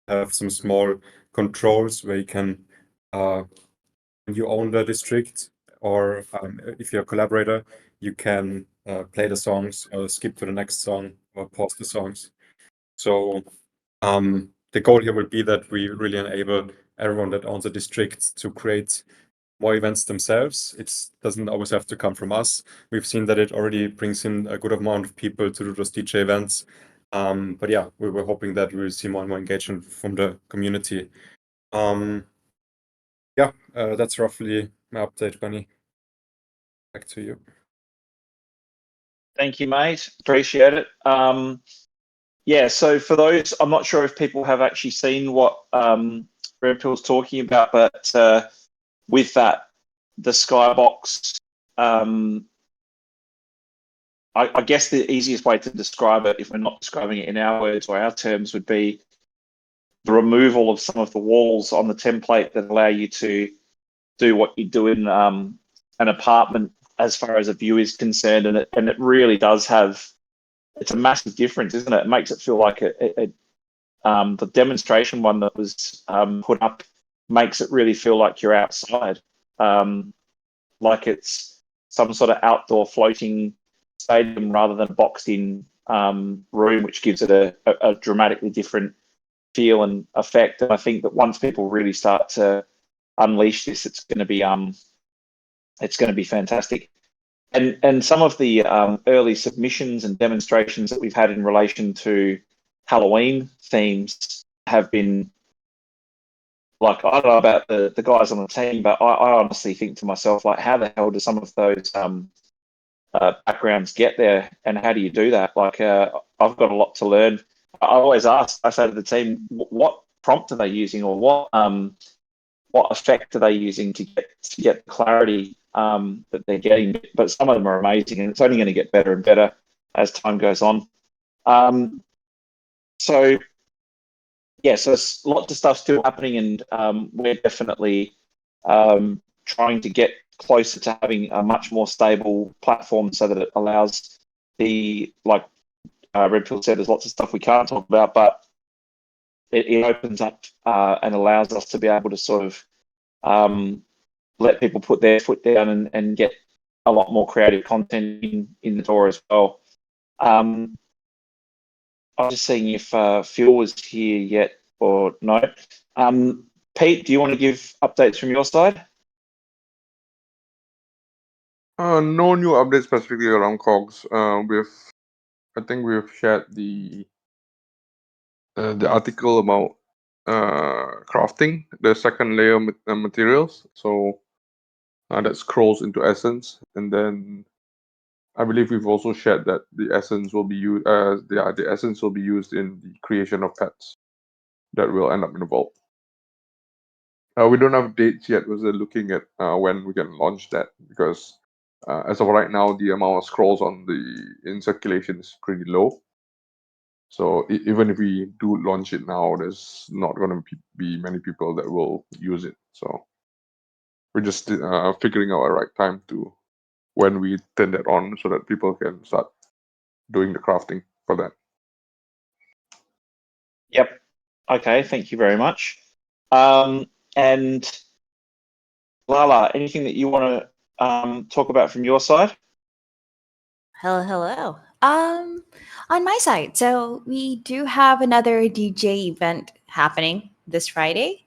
have some small controls where you can, you own the district, or if you're a collaborator, you can play the songs or skip to the next song or pause the songs. So the goal here will be that we really enable everyone that owns a district to create more events themselves. It doesn't always have to come from us. We've seen that it already brings in a good amount of people to do those DJ events. But yeah, we were hoping that we'll see more and more engagement from the community. Yeah, that's roughly my update, Benny. Back to you. Thank you, mate. Appreciate it. Yeah, so for those, I'm not sure if people have actually seen what Red Pill's talking about, but with that, the Skybox, I guess the easiest way to describe it, if we're not describing it in our words or our terms, would be the removal of some of the walls on the template that allow you to do what you do in an apartment as far as a view is concerned. And it really does have, it's a massive difference, isn't it? It makes it feel like the demonstration one that was put up makes it really feel like you're outside, like it's some sort of outdoor floating stadium rather than a boxed in room, which gives it a dramatically different feel and effect. And I think that once people really start to unleash this, it's going to be fantastic. And some of the early submissions and demonstrations that we've had in relation to Halloween themes have been, like, I don't know about the guys on the team, but I honestly think to myself, like, how the hell do some of those backgrounds get there, and how do you do that? Like, I've got a lot to learn. I always ask, I say to the team, what prompt are they using, or what effect are they using to get clarity that they're getting? But some of them are amazing, and it's only going to get better and better as time goes on. So yeah, so there's lots of stuff still happening, and we're definitely trying to get closer to having a much more stable platform so that it allows like Red Pill said, there's lots of stuff we can't talk about, but it opens up and allows us to be able to sort of let people put their foot down and get a lot more creative content in the door as well. I'm just seeing if Phil was here yet or no. Pete, do you want to give updates from your side? No new updates specifically around COGs. I think we've shared the article about crafting the second layer materials. So that scrolls into Essence, and then I believe we've also shared that the Essence will be used. The Essence will be used in the creation of pets that will end up in the vault. We don't have dates yet. We're looking at when we can launch that, because as of right now, the amount of scrolls in circulation is pretty low. So even if we do launch it now, there's not going to be many people that will use it. So we're just figuring out a right time to when we turn that on so that people can start doing the crafting for that. Yep. Okay, thank you very much. And Lala, anything that you want to talk about from your side? Hello. On my side, so we do have another DJ event happening this Friday.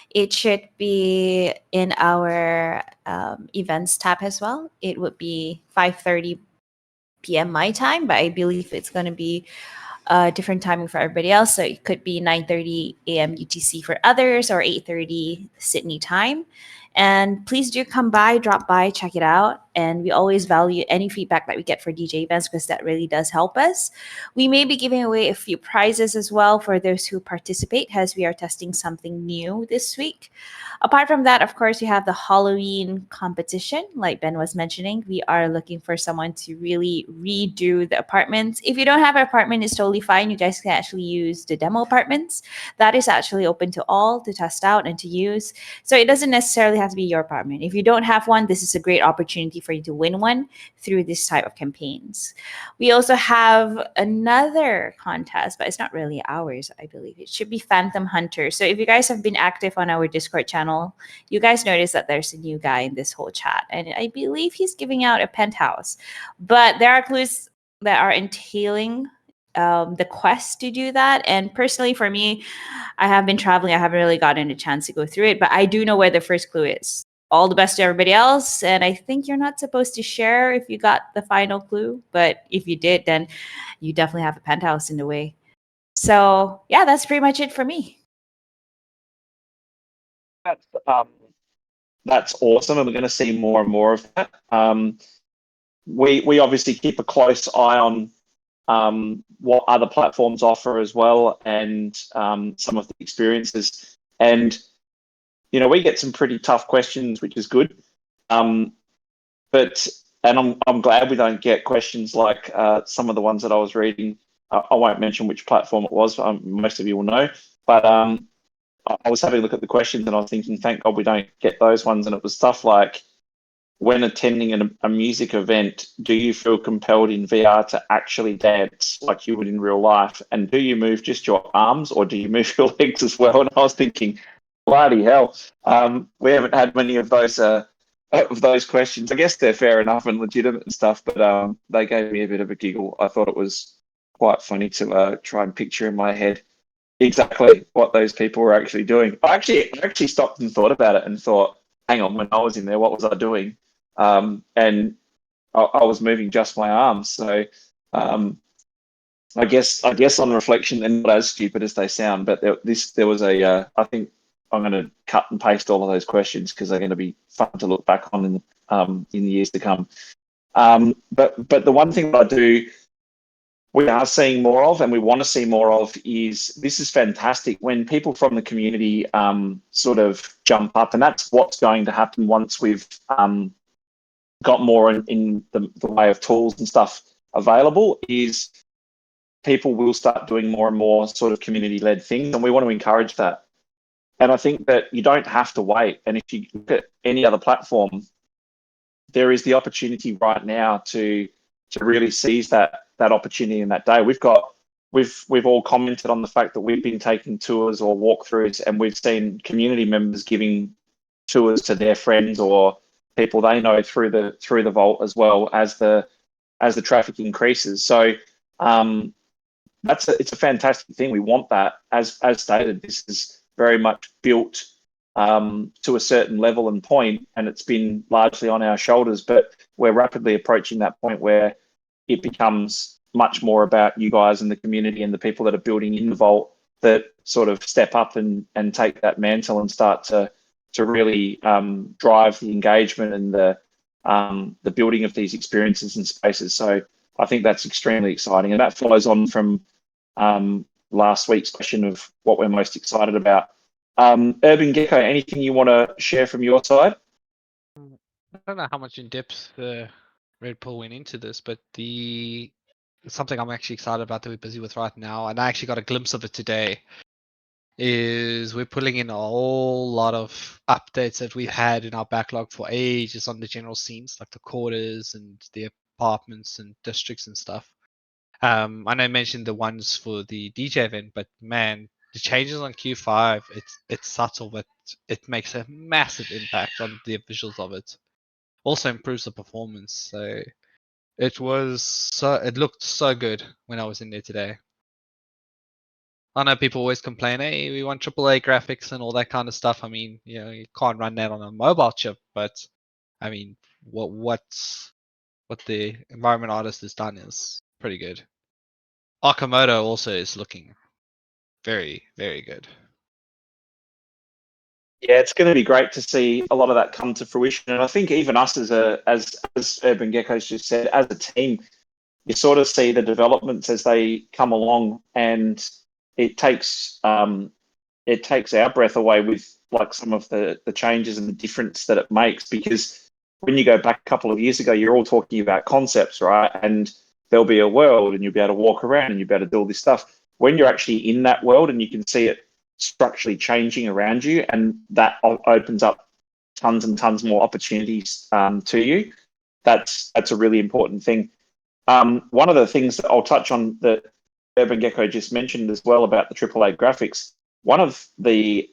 It should be in our events tab as well. It would be 5:30 p.m. my time, but I believe it's going to be different timing for everybody else. So it could be 9:30 a.m. UTC for others, or 8:30 Sydney time. And please do come by, drop by, check it out. And we always value any feedback that we get for DJ events, because that really does help us. We may be giving away a few prizes as well for those who participate, as we are testing something new this week. Apart from that, of course, we have the Halloween competition. Like Ben was mentioning, we are looking for someone to really redo the apartments. If you don't have an apartment, it's totally fine. You guys can actually use the demo apartments. That is actually open to all to test out and to use. So it doesn't necessarily has to be your apartment. If you don't have one, this is a great opportunity for you to win one through this type of campaigns. We also have another contest, but it's not really ours, I believe. It should be Phantom Hunter. So if you guys have been active on our Discord channel, you guys notice that there's a new guy in this whole chat. And I believe he's giving out a penthouse. But there are clues that are entailing the quest to do that. And personally, for me, I have been traveling. I haven't really gotten a chance to go through it, but I do know where the first clue is. All the best to everybody else. And I think you're not supposed to share if you got the final clue, but if you did, then you definitely have a penthouse in the way. So yeah, that's pretty much it for me. That's awesome, and we're going to see more and more of that. We obviously keep a close eye on what other platforms offer as well, and some of the experiences. And we get some pretty tough questions, which is good. But I'm glad we don't get questions like some of the ones that I was reading. I won't mention which platform it was. Most of you will know. But I was having a look at the questions and I was thinking, thank God we don't get those ones. And it was stuff like, when attending a music event, do you feel compelled in VR to actually dance like you would in real life? And do you move just your arms or do you move your legs as well? And I was thinking, bloody hell, we haven't had many of those questions. I guess they're fair enough and legitimate and stuff, but they gave me a bit of a giggle. I thought it was quite funny to try and picture in my head exactly what those people were actually doing. I actually stopped and thought about it and thought, hang on, when I was in there, what was I doing? And I was moving just my arms. So I guess on reflection, they're not as stupid as they sound. But there was a. I think I'm going to cut and paste all of those questions because they're going to be fun to look back on in the years to come. But the one thing that we are seeing more of, and we want to see more of, is this is fantastic when people from the community sort of jump up, and that's what's going to happen once we've got more in the way of tools and stuff available, is people will start doing more and more sort of community-led things, and we want to encourage that. And I think that you don't have to wait. And if you look at any other platform, there is the opportunity right now to really seize that opportunity in that day. We've all commented on the fact that we've been taking tours or walkthroughs, and we've seen community members giving tours to their friends or people they know through the vault as well as the traffic increases. So it's a fantastic thing. We want that. As stated, this is very much built to a certain level and point, and it's been largely on our shoulders, but we're rapidly approaching that point where it becomes much more about you guys and the community and the people that are building in the vault that sort of step up and take that mantle and start to really drive the engagement and the building of these experiences and spaces. So I think that's extremely exciting, and that follows on from last week's question of what we're most excited about. UrbanGecko, anything you want to share from your side? I don't know how much in depth Red Bull went into this, but something I'm actually excited about that we're busy with right now, and I actually got a glimpse of it today, is we're pulling in a whole lot of updates that we've had in our backlog for ages on the general scenes, like the quarters and the apartments and districts and stuff. I know I mentioned the ones for the DJ event, but man, the changes on Q5, it's subtle, but it makes a massive impact on the visuals of it. Also improves the performance. So it looked so good when I was in there today. I know people always complain, hey, we want AAA graphics and all that kind of stuff. I mean, you can't run that on a mobile chip, but I mean, what the environment artist has done is pretty good. Akamoto also is looking very, very good. Yeah, it's going to be great to see a lot of that come to fruition. And I think even us as UrbanGecko's just said, as a team, you sort of see the developments as they come along, and it takes our breath away with like some of the changes and the difference that it makes. Because when you go back a couple of years ago, you're all talking about concepts, right? And there'll be a world and you'll be able to walk around and you'll be able to do all this stuff. When you're actually in that world and you can see it structurally changing around you, and that opens up tons and tons more opportunities to you. That's a really important thing. One of the things that I'll touch on that UrbanGecko just mentioned as well about the AAA graphics, one of the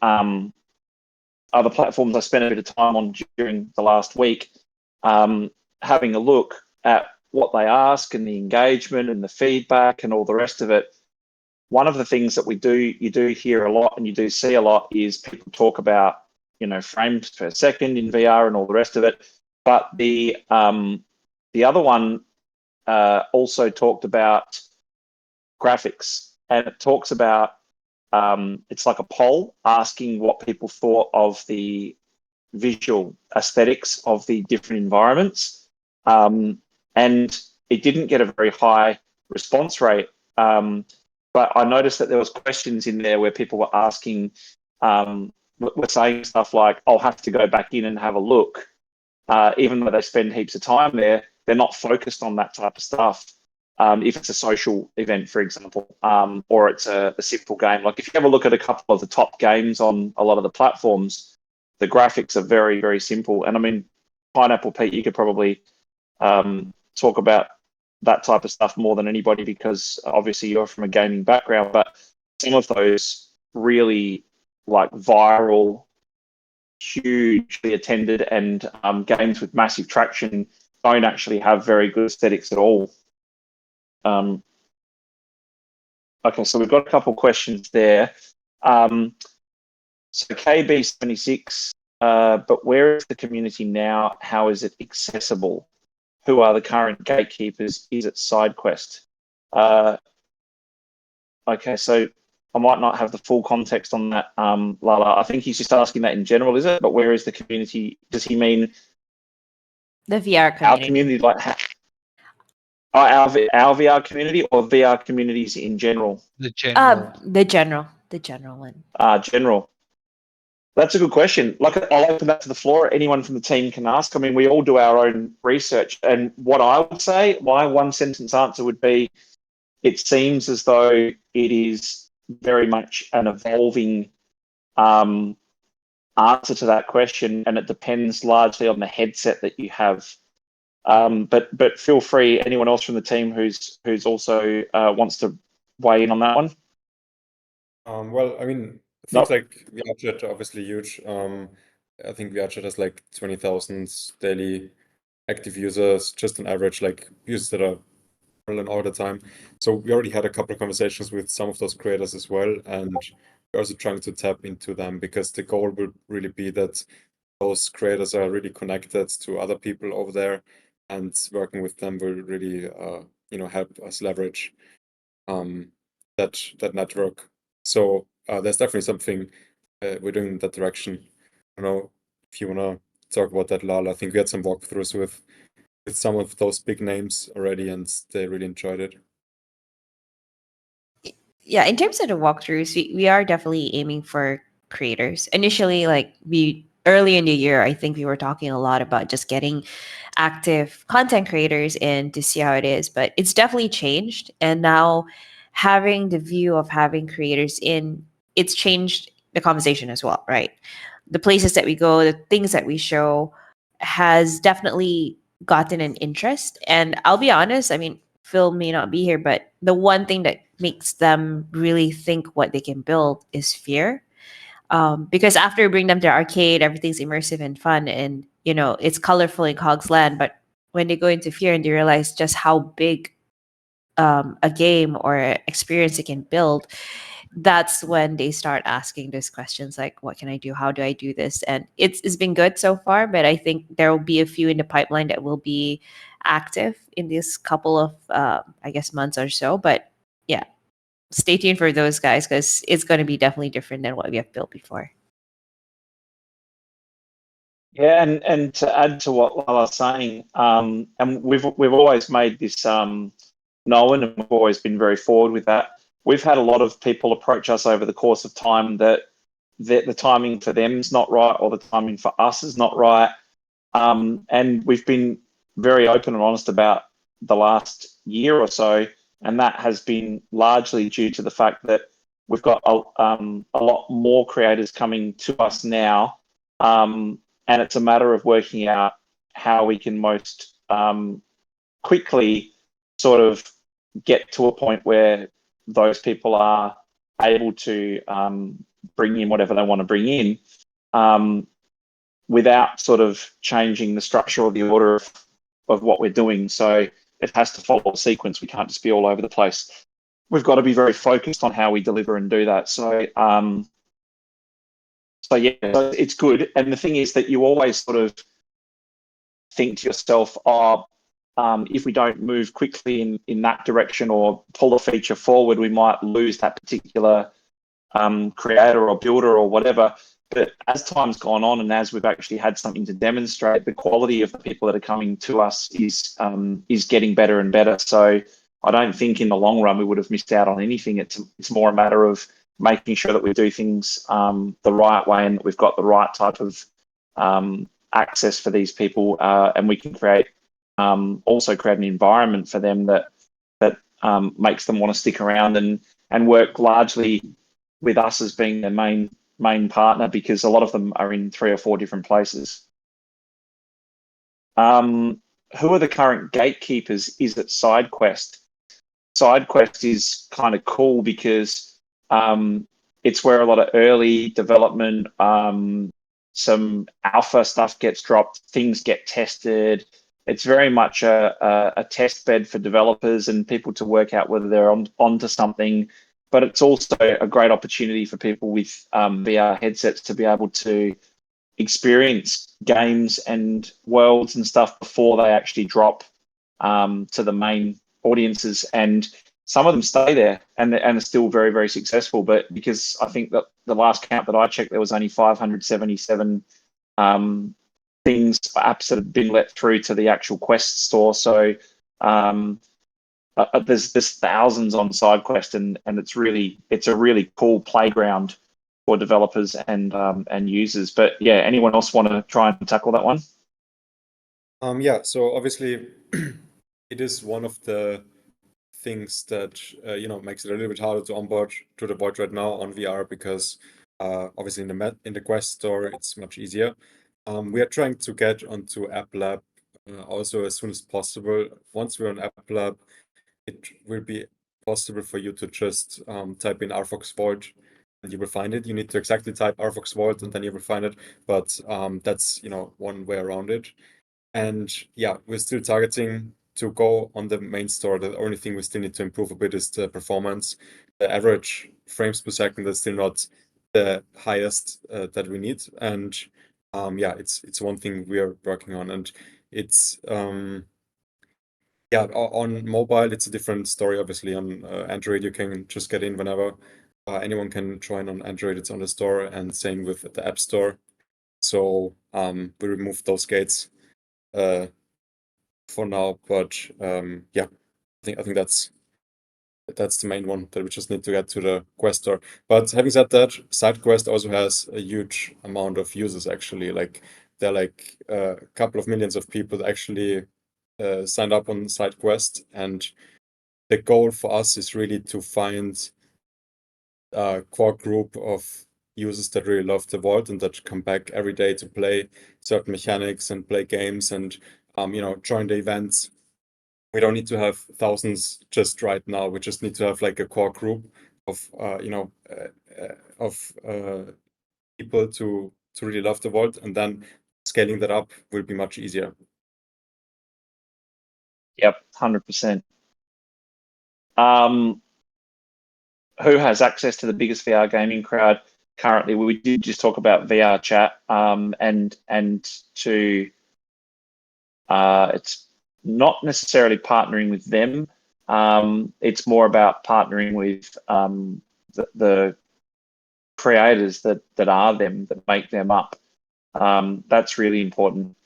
other platforms I spent a bit of time on during the last week, having a look at what they ask and the engagement and the feedback and all the rest of it. One of the things that you do hear a lot and you do see a lot is people talk about, frames per second in VR and all the rest of it. But the other one also talked about graphics, and it talks about it's like a poll asking what people thought of the visual aesthetics of the different environments, and it didn't get a very high response rate. But I noticed that there was questions in there where people were asking, were saying stuff like, "I'll have to go back in and have a look," even though they spend heaps of time there. They're not focused on that type of stuff. If it's a social event, for example, or it's a simple game. Like if you have a look at a couple of the top games on a lot of the platforms, the graphics are very, very simple. And I mean, Pineapple Pete, you could probably talk about that type of stuff more than anybody, because obviously you're from a gaming background, but some of those really like viral, hugely attended and games with massive traction don't actually have very good aesthetics at all. Okay, so we've got a couple of questions there. So KB76, but where is the community now? How is it accessible? Who are the current gatekeepers? Is it SideQuest? Okay, so I might not have the full context on that, Lala. I think he's just asking that in general, is it? But where is the community? Does he mean The VR community. our community, like our VR community, or VR communities in general? The general. The general one. General. That's a good question. Like, I'll open that to the floor. Anyone from the team can ask. I mean, we all do our own research. And what I would say, my one sentence answer would be, it seems as though it is very much an evolving answer to that question, and it depends largely on the headset that you have. But feel free, anyone else from the team who's also wants to weigh in on that one. Well, I mean, things like VRChat are obviously huge. I think VRChat has like 20,000 daily active users, just on average, like users that are online all the time. So we already had a couple of conversations with some of those creators as well, and we're also trying to tap into them, because the goal will really be that those creators are really connected to other people over there, and working with them will really help us leverage that network. So there's definitely something we're doing in that direction. I don't know if you want to talk about that, Lala. I think we had some walkthroughs with some of those big names already, and they really enjoyed it. Yeah, in terms of the walkthroughs, we are definitely aiming for creators. Initially, early in the year, I think we were talking a lot about just getting active content creators in to see how it is, but it's definitely changed. And now having the view of having creators in, it's changed the conversation as well, right? The places that we go, the things that we show has definitely gotten an interest. And I'll be honest, I mean, Phil may not be here, but the one thing that makes them really think what they can build is fear. Because after we bring them to arcade, everything's immersive and fun, and it's colorful in Cogs land. But when they go into fear and they realize just how big a game or experience they can build, that's when they start asking these questions like, what can I do? How do I do this? And it's been good so far, but I think there will be a few in the pipeline that will be active in this couple of, I guess, months or so. But yeah, stay tuned for those guys, because it's going to be definitely different than what we have built before. Yeah, and to add to what Lala's saying, and we've always made this known, and we've always been very forward with that. We've had a lot of people approach us over the course of time that the timing for them is not right, or the timing for us is not right, and we've been very open and honest about the last year or so, and that has been largely due to the fact that we've got a lot more creators coming to us now, and it's a matter of working out how we can most quickly sort of get to a point where those people are able to bring in whatever they want to bring in without sort of changing the structure or the order of what we're doing. So it has to follow a sequence. We can't just be all over the place. We've got to be very focused on how we deliver and do that. So yeah, so it's good. And the thing is that you always sort of think to yourself, if we don't move quickly in that direction or pull a feature forward, we might lose that particular creator or builder or whatever. But as time's gone on and as we've actually had something to demonstrate, the quality of the people that are coming to us is getting better and better. So I don't think in the long run we would have missed out on anything. It's more a matter of making sure that we do things the right way and that we've got the right type of access for these people, and we can also create an environment for them that makes them want to stick around and work largely with us as being their main partner, because a lot of them are in 3 or 4 different places. Who are the current gatekeepers? Is it SideQuest? SideQuest is kind of cool because it's where a lot of early development, some alpha stuff gets dropped, things get tested. It's very much a test bed for developers and people to work out whether they're onto something. But it's also a great opportunity for people with VR headsets to be able to experience games and worlds and stuff before they actually drop to the main audiences. And some of them stay there and are still very, very successful. But because I think that the last count that I checked, there was only 577 things, apps that have been let through to the actual Quest store. So there's thousands on SideQuest, and it's a really cool playground for developers and users. But yeah, anyone else want to try and tackle that one? Yeah, so obviously it is one of the things that makes it a little bit harder to onboard to the Void right now on VR, because obviously in the Quest store it's much easier. We are trying to get onto App Lab also as soon as possible. Once we're on App Lab, it will be possible for you to just type in RFOX Vault and you will find it. You need to exactly type RFOX Vault and then you will find it. But that's one way around it. And yeah, we're still targeting to go on the main store. The only thing we still need to improve a bit is the performance. The average frames per second is still not the highest that we need. And yeah, it's one thing we are working on. And it's on mobile, it's a different story. Obviously, on Android, you can just get in whenever. Anyone can join on Android. It's on the store, and same with the App Store. So we removed those gates for now, but yeah, I think that's the main one that we just need to get to the Quest store. But having said that, SideQuest also has a huge amount of users. Actually, like there are like a couple of millions of people that actually signed up on SideQuest, and the goal for us is really to find a core group of users that really love the Vault and that come back every day to play certain mechanics and play games and join the events. We don't need to have thousands just right now. We just need to have like a core group of people to really love the Vault, and then scaling that up will be much easier. Yep, 100%. Who has access to the biggest VR gaming crowd currently? We did just talk about VR chat, and to it's not necessarily partnering with them. It's more about partnering with the creators that are them, that make them up. That's really important.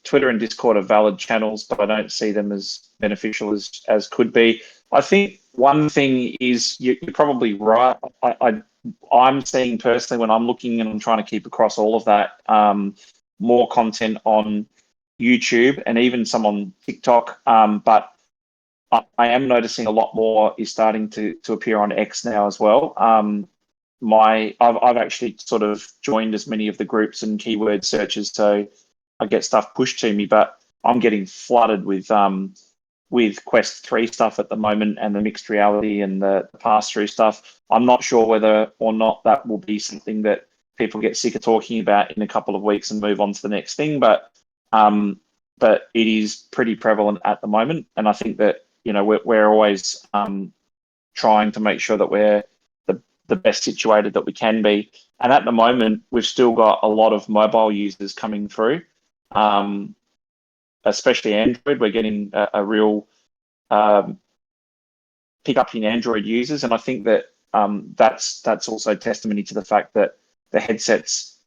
Twitter and Discord are valid channels, but I don't see them as beneficial as could be. I think one thing is you're probably right. I'm seeing personally, when I'm looking and I'm trying to keep across all of that, more content on YouTube and even some on TikTok. But I am noticing a lot more is starting to appear on X now as well. I've actually sort of joined as many of the groups and keyword searches, so I get stuff pushed to me, but I'm getting flooded with Quest 3 stuff at the moment, and the mixed reality and the pass-through stuff. I'm not sure whether or not that will be something that people get sick of talking about in a couple of weeks and move on to the next thing, but it is pretty prevalent at the moment, and I think that, you know, we're always trying to make sure that we're the best situated that we can be. And at the moment, we've still got a lot of mobile users coming through, especially Android. We're getting a real pickup in Android users, and I think that that's also testimony to the fact that the headsets,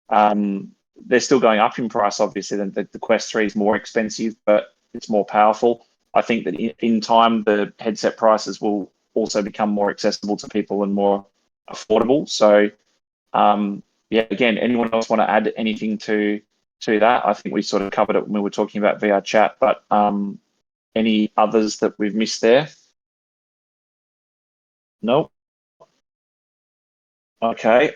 they're still going up in price. Obviously, the Quest 3 is more expensive, but it's more powerful. I think that in time, the headset prices will also become more accessible to people and more affordable. So, yeah, again, anyone else want to add anything to that? I think we sort of covered it when we were talking about VR chat, but any others that we've missed there? No. Okay.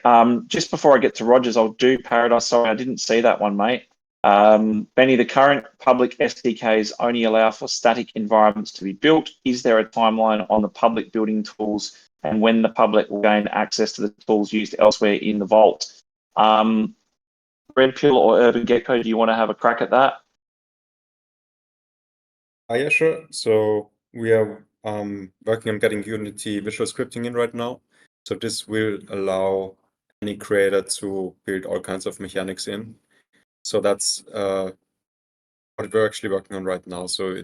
Just before I get to Rogers, I'll do Paradise. Sorry, I didn't see that one, mate. Benny, the current public SDKs only allow for static environments to be built. Is there a timeline on the public building tools and when the public will gain access to the tools used elsewhere in the vault? Red Pill or UrbanGecko, do you want to have a crack at that? Yeah, sure. So we are working on getting Unity visual scripting in right now. So this will allow any creator to build all kinds of mechanics in. So that's what we're actually working on right now. So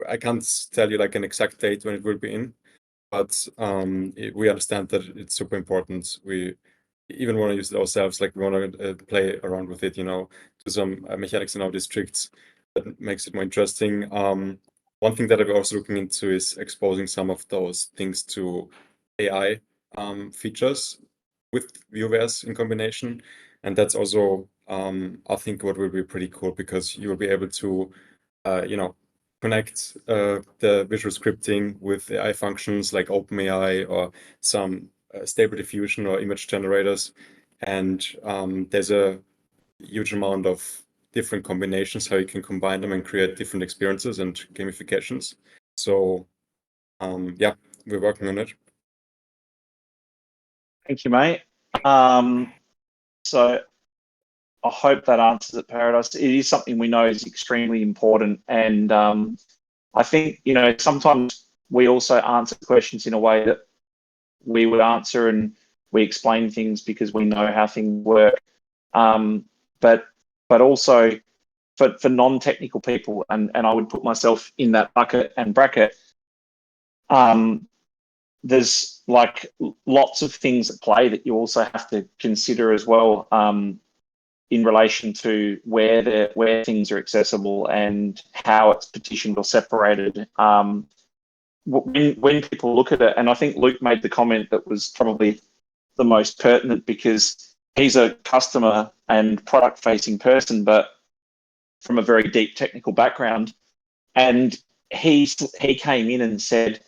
I can't tell you like an exact date when it will be in, but we understand that it's super important. We even want to use it ourselves. Like we want to play around with it, you know, do some mechanics in our districts that makes it more interesting. One thing that I'm also looking into is exposing some of those things to AI features with VUVS in combination. And that's also, I think, what will be pretty cool, because you will be able to, you know, connect the visual scripting with AI functions like OpenAI or some stable diffusion or image generators. And there's a huge amount of different combinations how you can combine them and create different experiences and gamifications. So yeah, we're working on it. Thank you, mate. So I hope that answers it, Paradise. It is something we know is extremely important. And I think, you know, sometimes we also answer questions in a way that we would answer, and we explain things because we know how things work. But also for non-technical people, and I would put myself in that bucket and bracket, there's like lots of things at play that you also have to consider as well, in relation to where things are accessible and how it's petitioned or separated. When people look at it, and I think Luke made the comment that was probably the most pertinent, because he's a customer and product facing person, but from a very deep technical background. And he came in and said,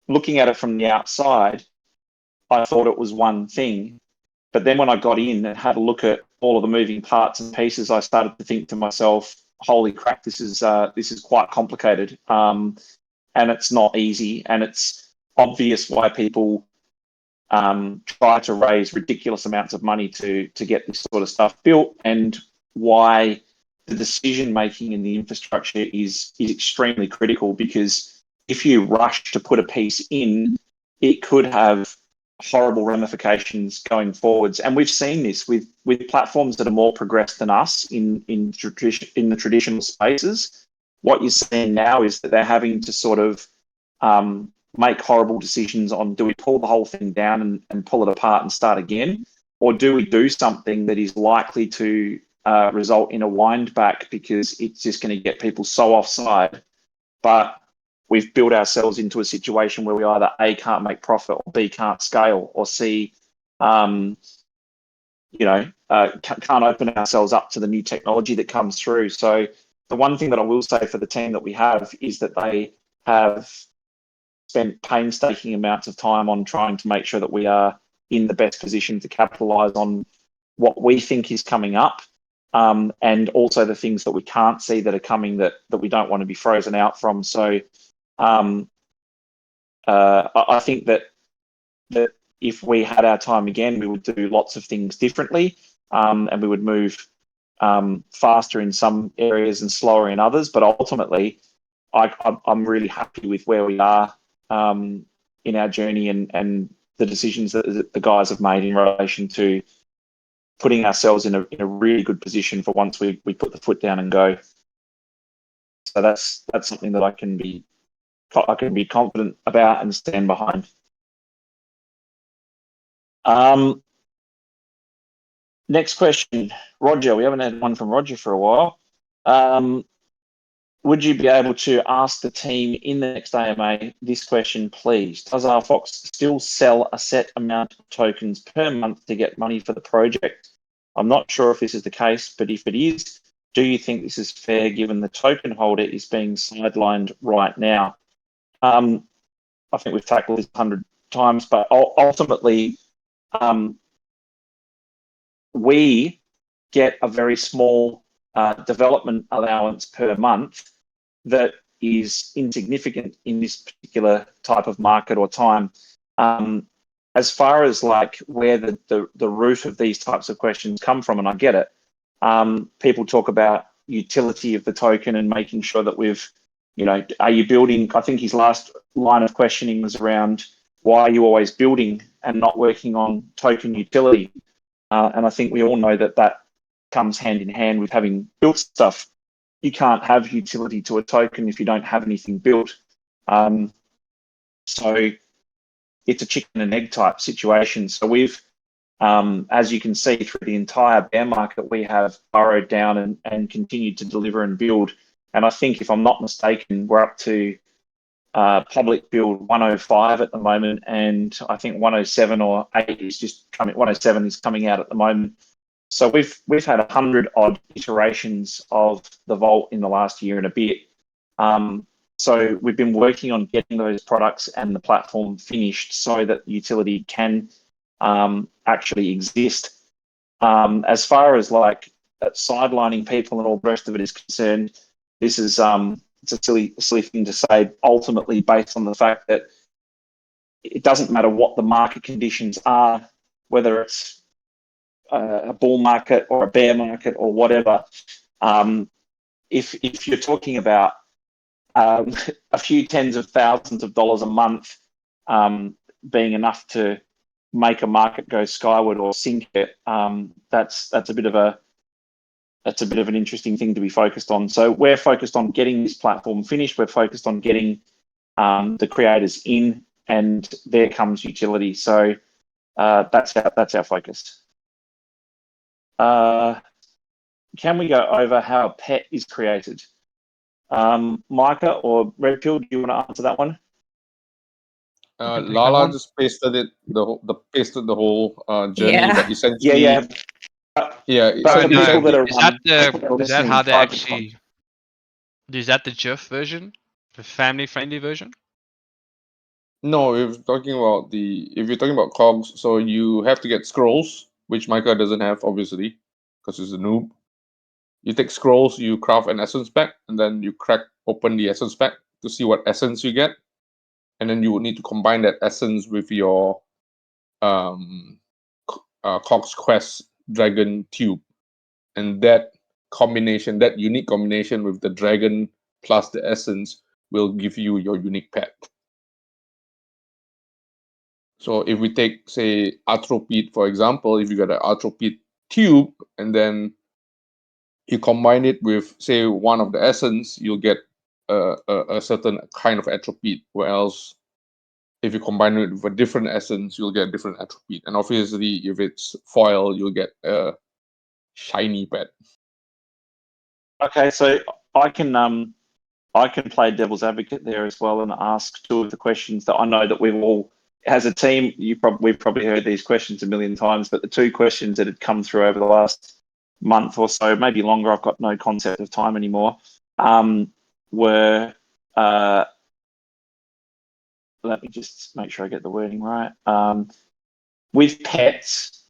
looking at it from the outside, I thought it was one thing. But then when I got in and had a look at all of the moving parts and pieces, I started to think to myself, holy crap, this is quite complicated. And it's not easy. And it's obvious why people try to raise ridiculous amounts of money to get this sort of stuff built, and why the decision making in the infrastructure is extremely critical, because if you rush to put a piece in, it could have horrible ramifications going forwards. And we've seen this with platforms that are more progressed than us in the traditional spaces. What you're seeing now is that they're having to sort of make horrible decisions on, do we pull the whole thing down and pull it apart and start again? Or do we do something that is likely to result in a wind back, because it's just going to get people so offside, but we've built ourselves into a situation where we either A, can't make profit, or B, can't scale, or C, can't open ourselves up to the new technology that comes through. So the one thing that I will say for the team that we have is that they have spent painstaking amounts of time on trying to make sure that we are in the best position to capitalize on what we think is coming up, and also the things that we can't see that are coming that we don't want to be frozen out from. So I think that if we had our time again, we would do lots of things differently, and we would move faster in some areas and slower in others. But ultimately, I'm really happy with where we are in our journey and the decisions that the guys have made in relation to putting ourselves in a really good position for once we put the foot down and go. So that's something that I can be confident about and stand behind. Next question, Roger. We haven't had one from Roger for a while. Would you be able to ask the team in the next AMA this question, please? Does RFOX still sell a set amount of tokens per month to get money for the project? I'm not sure if this is the case, but if it is, do you think this is fair given the token holder is being sidelined right now? I think we've tackled this 100 times, but ultimately, we get a very small development allowance per month that is insignificant in this particular type of market or time. As far as like where the root of these types of questions come from, and I get it, people talk about utility of the token and making sure that we've, are you building? I think his last line of questioning was around why are you always building and not working on token utility? And I think we all know that comes hand in hand with having built stuff. You can't have utility to a token if you don't have anything built. So it's a chicken and egg type situation. So we've, as you can see through the entire bear market, we have burrowed down and continued to deliver and build. And I think, if I'm not mistaken, we're up to public build 105 at the moment, and I think 107 or 8 is just coming. 107 is coming out at the moment. So we've had 100 odd iterations of the Vault in the last year and a bit. So we've been working on getting those products and the platform finished so that utility can actually exist. As far as like sidelining people and all the rest of it is concerned, this is it's a silly thing to say, ultimately based on the fact that it doesn't matter what the market conditions are, whether it's a bull market or a bear market or whatever. If you're talking about a few tens of thousands of dollars a month being enough to make a market go skyward or sink it, that's a bit of an interesting thing to be focused on. So we're focused on getting this platform finished. We're focused on getting the creators in, and there comes utility. So that's our focus. Can we go over how a pet is created? Micah or Red Pill, do you want to answer that one? Lala just pasted the whole journey, Yeah. but essentially, Yeah. essentially, people that are is that listening how they private actually? Is that the GIF version, the family-friendly version? no, if you're talking about COGs, so you have to get scrolls, which Micah doesn't have, obviously, because he's a noob. You take scrolls, you craft an essence pack, and then you crack open the essence pack to see what essence you get, and then you would need to combine that essence with your Cox Quest Dragon Tube, and that unique combination with the dragon plus the essence will give you your unique pet. So if we take, say, Atropede, for example, if you got an Atropede tube and then you combine it with, say, one of the essence, you'll get a certain kind of Atropede. Whereas if you combine it with a different essence, you'll get different Atropede. And obviously, if it's foil, you'll get a shiny pet. Okay, so I can play devil's advocate there as well and ask two of the questions that I know that we've all, as a team, we've probably heard these questions a million times, but the two questions that had come through over the last month or so, maybe longer, I've got no concept of time anymore, were, let me just make sure I get the wording right. with pets,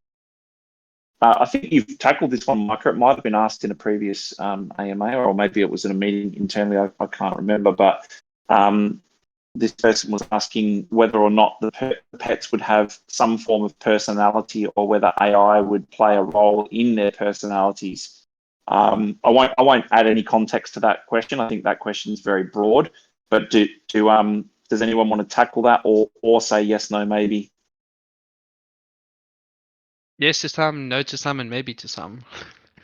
I think you've tackled this one, Micah. It might have been asked in a previous AMA, or maybe it was in a meeting internally. I can't remember, but this person was asking whether or not the pets would have some form of personality, or whether AI would play a role in their personalities. I won't add any context to that question. I think that question is very broad. But does anyone want to tackle that, or say yes, no, maybe? Yes to some, no to some, and maybe to some.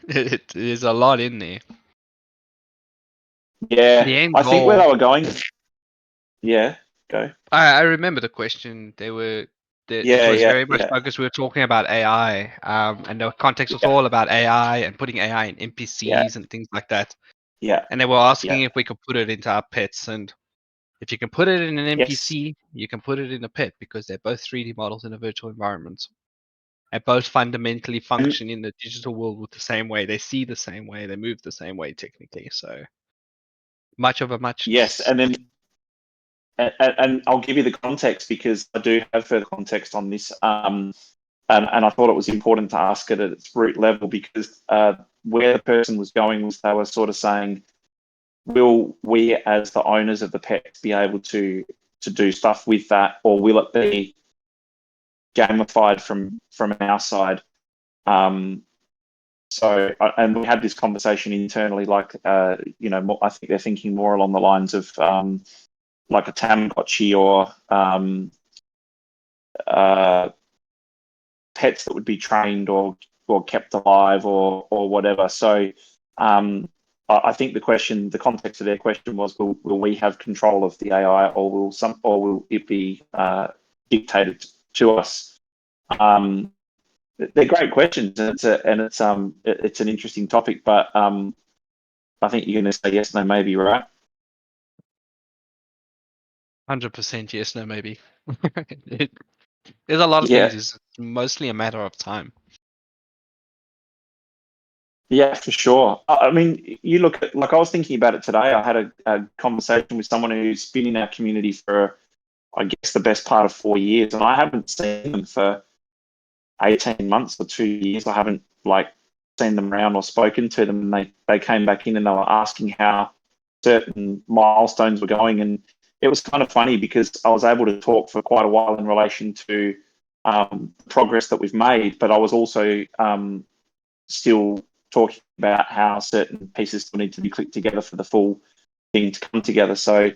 There's a lot in there. Yeah, The end I think where goal. they were going. Yeah, go. I remember the question. It Yeah, was yeah, very much yeah, focused. We were talking about AI, and the context was yeah, all about AI and putting AI in yeah, NPCs and things like that. yeah, And they were asking yeah, if we could put it into our pets, and if you can put it in an yes, NPC, you can put it in a pet, because they're both 3D models in a virtual environment. They both fundamentally and function in the digital world with the same way. They see the same way. They move the same way, technically. So much of a yes, muchness. and then and I'll give you the context, because I do have further context on this. And I thought it was important to ask it at its root level, because where the person was going was, they were sort of saying, will we as the owners of the pets be able to do stuff with that, or will it be gamified from our side? So, and we had this conversation internally, like, I think they're thinking more along the lines of like a Tamagotchi, or pets that would be trained or kept alive, or whatever. So I think the context of their question was, will we have control of the AI, or will it be dictated to us? They're great questions, and it's an interesting topic, but I think you're going to say yes, no, maybe, right? 100% yes, no, maybe. There's a lot of Yeah, things. It's mostly a matter of time. yeah, for sure. I mean, you look at, like, I was thinking about it today. I had a conversation with someone who's been in our community for, I guess, the best part of 4 years, and I haven't seen them for 18 months or 2 years. I haven't, like, seen them around or spoken to them. And they came back in and they were asking how certain milestones were going. And it was kind of funny, because I was able to talk for quite a while in relation to progress that we've made, but I was also still talking about how certain pieces still need to be clicked together for the full thing to come together. So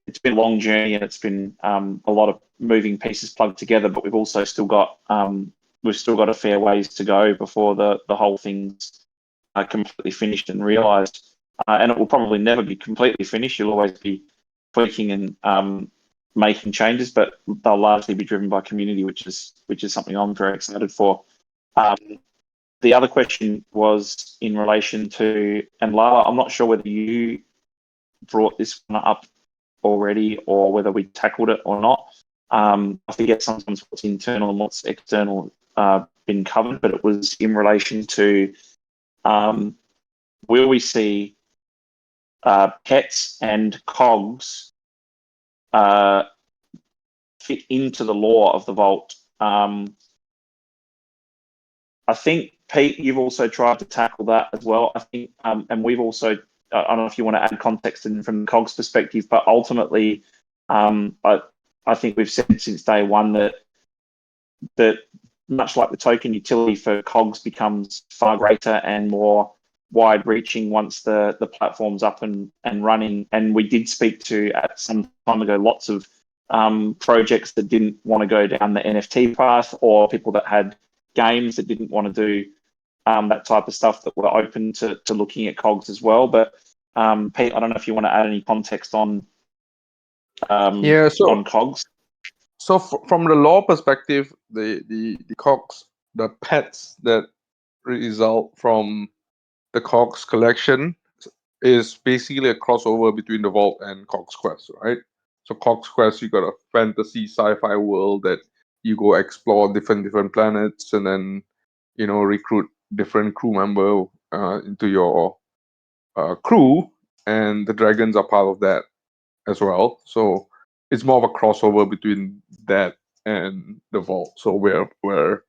it's been a long journey, and it's been a lot of moving pieces plugged together, but we've also still got a fair ways to go before the whole thing's completely finished and realized. And it will probably never be completely finished. You'll always be tweaking and making changes, but they'll largely be driven by community, which is something I'm very excited for. The other question was in relation to, and Lala, I'm not sure whether you brought this one up already, or whether we tackled it or not. I forget sometimes what's internal and what's external been covered, but it was in relation to will we see pets and COGs fit into the law of the Vault? I think, Pete, you've also tried to tackle that as well. I think, and we've also, I don't know if you want to add context in from the COGS perspective, but ultimately, I think we've said since day one that much like the token utility for COGS becomes far greater and more wide-reaching once the platform's up and running. And we did speak to, at some time ago, lots of projects that didn't want to go down the NFT path, or people that had games that didn't want to do that type of stuff, that were open to looking at COGS as well. But Pete, I don't know if you want to add any context on So COGS. from the law perspective, the COGs, the pets that result from the COGs collection, is basically a crossover between the Vault and COGS Quest, right? So COGS Quest, you got a fantasy sci-fi world that you go explore different planets, and then recruit different crew member into your crew, and the dragons are part of that as well. So it's more of a crossover between that and the vault. So we're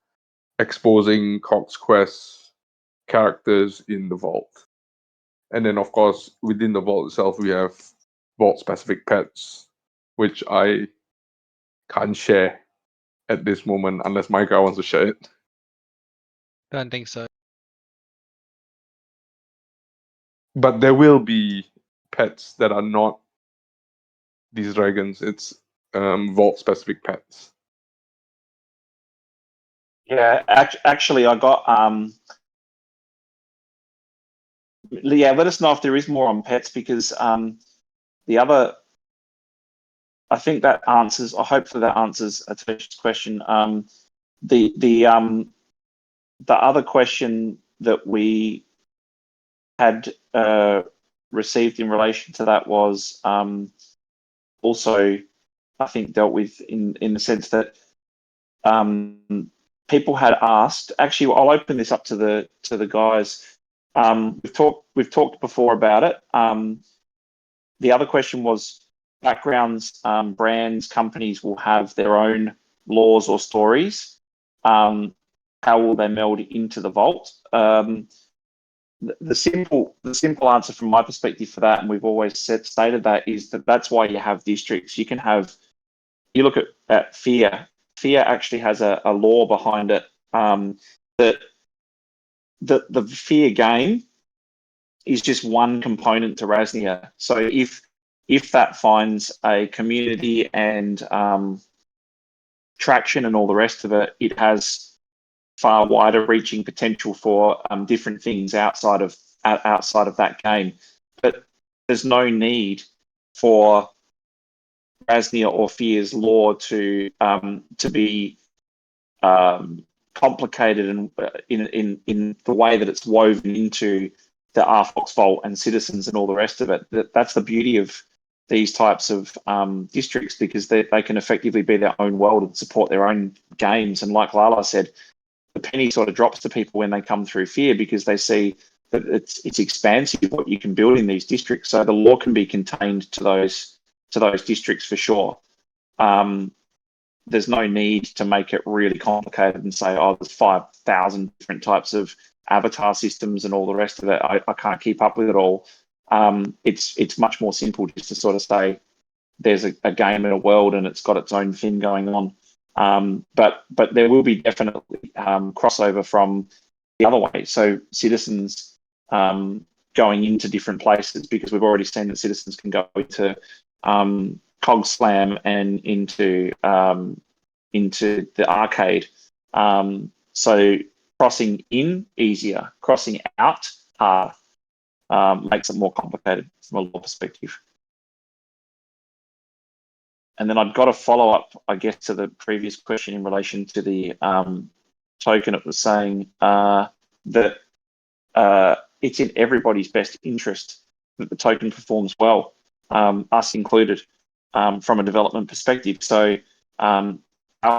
exposing Cox Quest characters in the vault. And then, of course, within the vault itself, we have vault-specific pets, which I can't share at this moment unless my guy wants to share it. Don't think so. But there will be pets that are not these dragons. It's vault-specific pets. Yeah, actually, I got yeah. Let us know if there is more on pets, because the other, I think that answers. I hope that answers Atish's question. The other question that we had received in relation to that was also, I think, dealt with in the sense that people had asked. Actually, I'll open this up to the guys. We've talked before about it. The other question was backgrounds, brands, companies will have their own laws or stories. How will they meld into the vault? The simple answer from my perspective for that, and we've always stated that, is that's why you have districts. You look at Fear. Fear actually has a law behind it, that the Fear game is just one component to Rasnia. So if that finds a community and traction and all the rest of it, it has far wider reaching potential for different things outside of that game. But there's no need for Rasnia or Fear's law to be complicated and in the way that it's woven into the RFOX Vault and CitiXens and all the rest of it. That's the beauty of these types of districts, because they can effectively be their own world and support their own games. And like Lala said, the penny sort of drops to people when they come through Fear, because they see that it's expansive what you can build in these districts. So the law can be contained to those districts for sure. There's no need to make it really complicated and say, oh, there's 5,000 different types of avatar systems and all the rest of it. I can't keep up with it all. It's much more simple just to sort of say there's a game in a world and it's got its own thing going on. But there will be definitely crossover from the other way. So CitiXens going into different places, because we've already seen that CitiXens can go to Cog Slam and into the arcade. So crossing in easier, crossing out hard, makes it more complicated from a law perspective. And then I've got a follow up, I guess, to the previous question in relation to the token. It was saying that it's in everybody's best interest that the token performs well, us included, from a development perspective. So our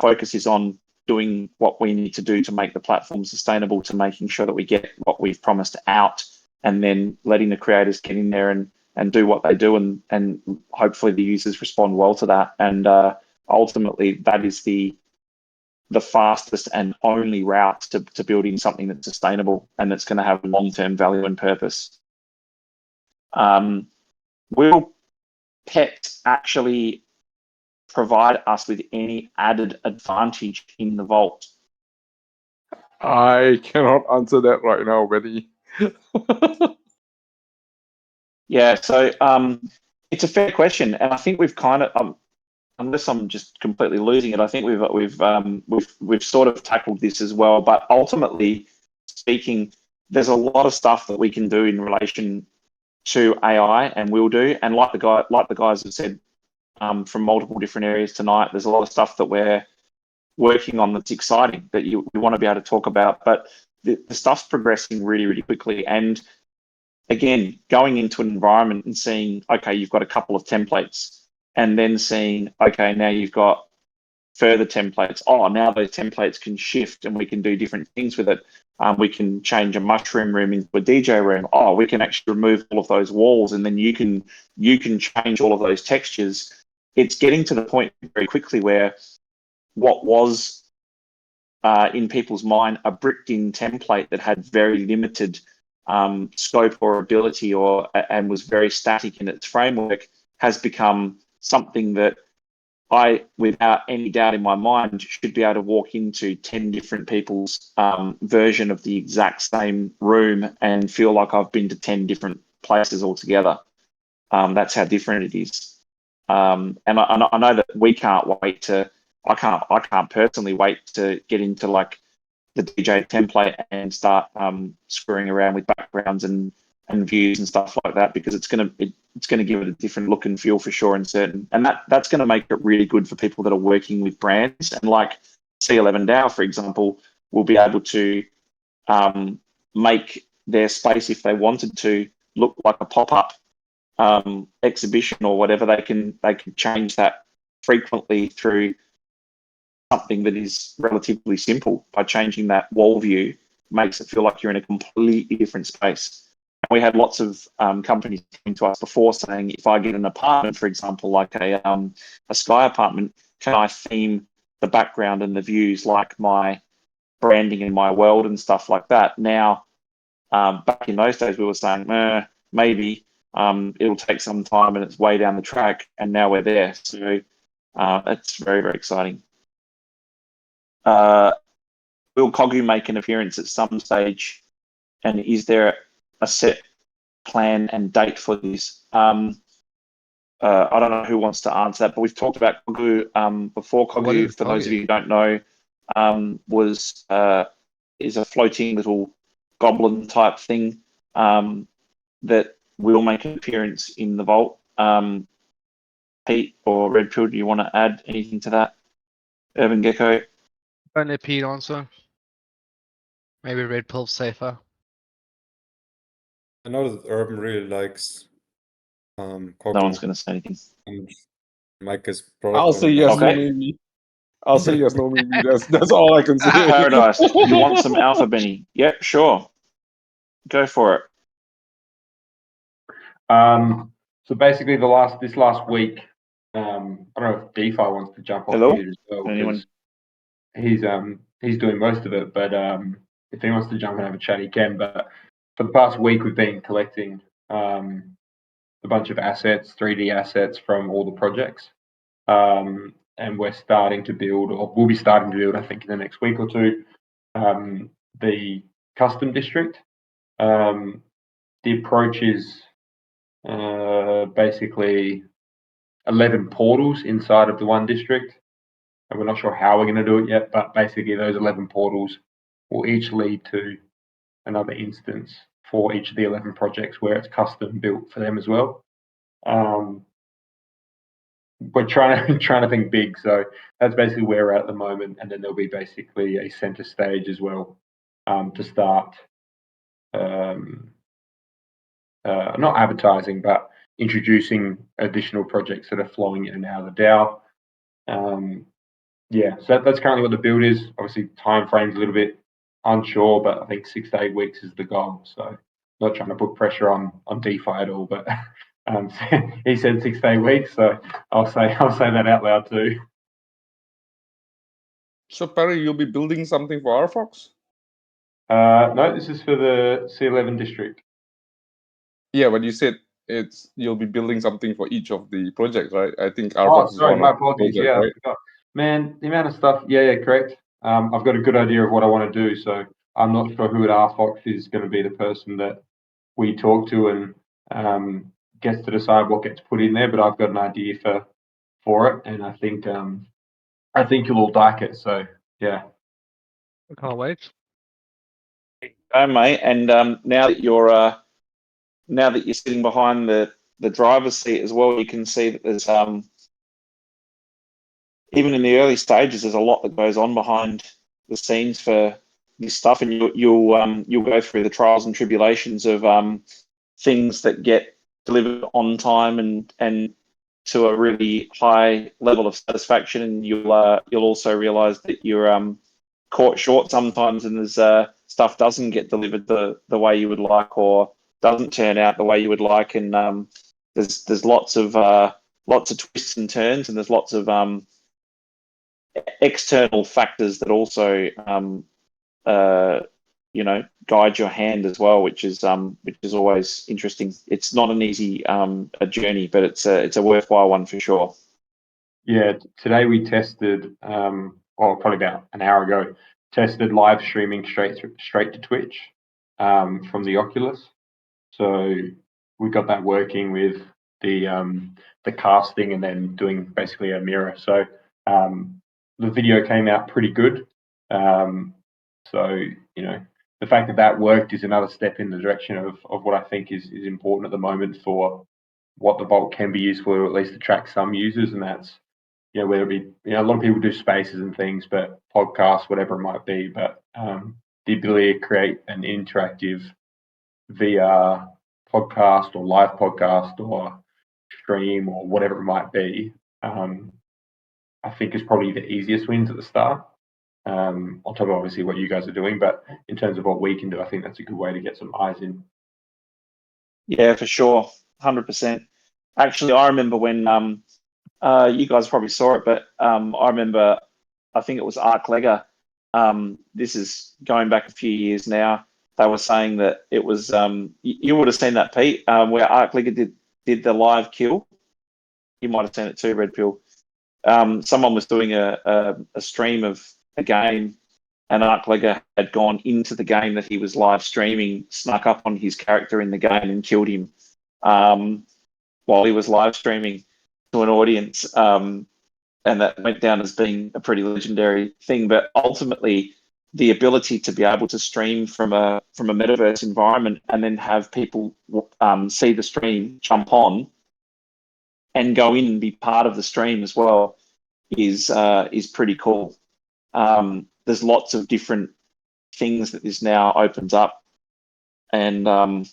focus is on doing what we need to do to make the platform sustainable, to making sure that we get what we've promised out, and then letting the creators get in there and do what they do, and hopefully the users respond well to that. And ultimately, that is the fastest and only route to building something that's sustainable and that's going to have long-term value and purpose. Will pets actually provide us with any added advantage in the vault? I cannot answer that right now, Betty. Yeah, so it's a fair question, and I think we've kind of, unless I'm just completely losing it, I think we've sort of tackled this as well. But ultimately speaking, there's a lot of stuff that we can do in relation to AI, and will do. And like the guys have said from multiple different areas tonight, there's a lot of stuff that we're working on that's exciting that we want to be able to talk about. But the stuff's progressing really, really quickly. And again, going into an environment and seeing, okay, you've got a couple of templates, and then seeing, okay, now you've got further templates. Oh, now those templates can shift and we can do different things with it. We can change a mushroom room into a DJ room. Oh, we can actually remove all of those walls, and then you can change all of those textures. It's getting to the point very quickly where what was in people's mind a bricked-in template that had very limited scope or ability, and was very static in its framework, has become something that I, without any doubt in my mind, should be able to walk into 10 different people's version of the exact same room and feel like I've been to 10 different places altogether. That's how different it is. And I know that we can't wait to. I can't personally wait to get into like the DJ template and start screwing around with backgrounds and views and stuff like that, because it's gonna give it a different look and feel for sure and certain. And that's gonna make it really good for people that are working with brands. And like C11 DAO, for example, will be able to make their space, if they wanted to, look like a pop-up exhibition or whatever. They can change that frequently through something that is relatively simple. By changing that wall view, makes it feel like you're in a completely different space. And we had lots of companies coming to us before saying, if I get an apartment, for example, like a Sky apartment, can I theme the background and the views like my branding in my world and stuff like that? Now, back in those days, we were saying, maybe it'll take some time and it's way down the track, and now we're there. So it's very, very exciting. Will Koggu make an appearance at some stage, and is there a set plan and date for this? I don't know who wants to answer that, but we've talked about Koggu before. Koggu, for those of you who don't know, is a floating little goblin type thing that will make an appearance in the vault. Pete or Red Pill, do you want to add anything to that? UrbanGecko? Don't let Pete answer. Maybe Red Pill's safer. I know that Urban really likes Koggu. No one's going to say anything. And Mike is product I'll say owner. yes, Okay. no maybe. I'll say yes, no maybe. That's all I can say. Paradise. You want some alpha, Benny? Yep, sure. Go for it. So basically, this last week, I don't know if DeFi wants to jump Hello? off here as well. Anyone? He's doing most of it, but if he wants to jump and have a chat, he can. But for the past week, we've been collecting a bunch of assets, 3D assets from all the projects, and we're starting to build, or we'll be starting to build, I think, in the next week or two, the custom district. The approach is basically 11 portals inside of the one district, and we're not sure how we're going to do it yet, but basically those 11 portals will each lead to another instance for each of the 11 projects where it's custom built for them as well. We're trying to think big, so that's basically where we're at the moment, and then there'll be basically a center stage as well to start not advertising, but introducing additional projects that are flowing in and out of the DAO. Yeah, so that's currently what the build is. Obviously, time frame's a little bit unsure, but I think 6 to 8 weeks is the goal. So, not trying to put pressure on DeFi at all, but he said 6 to 8 weeks, so I'll say that out loud too. So Perry, you'll be building something for RFOX? No, this is for the C11 district. Yeah, but you said you'll be building something for each of the projects, right? I think RFOX Oh, is sorry, one my of the apologies. projects, Yeah, right? I forgot. Man, the amount of stuff. Yeah, correct. I've got a good idea of what I want to do, so I'm not sure who at RFOX is going to be the person that we talk to and gets to decide what gets put in there. But I've got an idea for it, and I think you'll all like it. So yeah. I can't wait. Oh, mate, and now that you're sitting behind the driver's seat as well, you can see that there's even in the early stages, there's a lot that goes on behind the scenes for this stuff, and you'll go through the trials and tribulations of things that get delivered on time and to a really high level of satisfaction, and you'll also realize that you're caught short sometimes, and there's stuff doesn't get delivered the way you would like, or doesn't turn out the way you would like, and there's lots of twists and turns, and there's lots of external factors that also guide your hand as well, which is always interesting. It's not an easy a journey, but it's a worthwhile one for sure. Yeah, today we tested, or probably about an hour ago, tested live streaming straight to Twitch from the Oculus. So we got that working with the casting and then doing basically a mirror. So the video came out pretty good. So the fact that worked is another step in the direction of what I think is important at the moment for what the Vault can be used for, or at least attract some users, and that's whether it be a lot of people do spaces and things, but podcasts, whatever it might be, but the ability to create an interactive VR podcast or live podcast or stream or whatever it might be, I think is probably the easiest wins at the start. On top of obviously what you guys are doing, but in terms of what we can do, I think that's a good way to get some eyes in. Yeah, for sure, 100%. Actually, I remember when you guys probably saw it, but I remember, I think it was ArcLegger. This is going back a few years now. They were saying that it was you would have seen that, Pete, where ArcLegger did the live kill. You might have seen it too, Red Pill. Someone was doing a stream of a game, and ArcLegger had gone into the game that he was live streaming, snuck up on his character in the game and killed him while he was live streaming to an audience. And that went down as being a pretty legendary thing. But ultimately, the ability to be able to stream from a metaverse environment and then have people see the stream, jump on, and go in and be part of the stream as well is pretty cool. There's lots of different things that this now opens up, and I